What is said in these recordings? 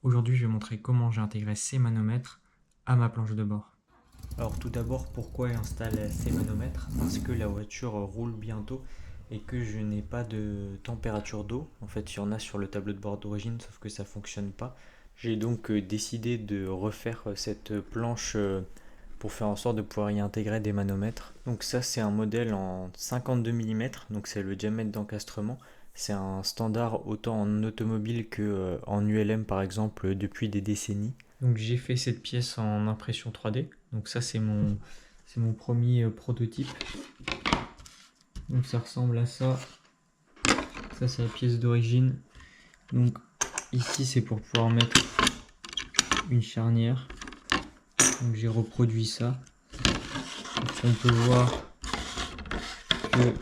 Aujourd'hui, je vais montrer comment j'ai intégré ces manomètres à ma planche de bord. Alors tout d'abord, pourquoi j'installe ces manomètres? Parce que la voiture roule bientôt et que je n'ai pas de température d'eau. En fait, il y en a sur le tableau de bord d'origine, sauf que ça ne fonctionne pas. J'ai donc décidé de refaire cette planche pour faire en sorte de pouvoir y intégrer des manomètres. Donc ça, c'est un modèle en 52 mm, donc c'est le diamètre d'encastrement. C'est un standard autant en automobile que en ULM par exemple depuis des décennies. Donc j'ai fait cette pièce en impression 3D. Donc ça c'est mon premier prototype. Donc ça ressemble à ça. Ça c'est la pièce d'origine. Donc ici c'est pour pouvoir mettre une charnière. Donc j'ai reproduit ça. On peut voir que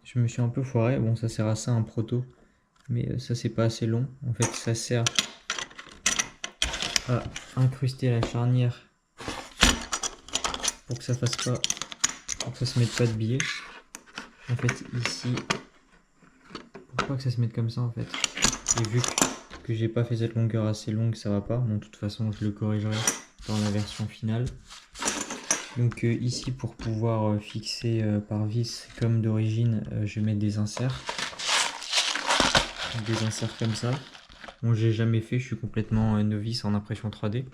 je me suis un peu foiré. Bon, ça sert à ça un proto, mais ça c'est pas assez long. En fait, ça sert à incruster la charnière pour que ça fasse pas, pour que ça se mette pas de biais. En fait, ici, pour pas que ça se mette comme ça en fait. Et vu que j'ai pas fait cette longueur assez longue, ça va pas. Bon, de toute façon, je le corrigerai dans la version finale. Donc ici, pour pouvoir fixer par vis comme d'origine, je vais mettre des inserts. Des inserts comme ça. Bon, j'ai jamais fait, je suis complètement novice en impression 3D.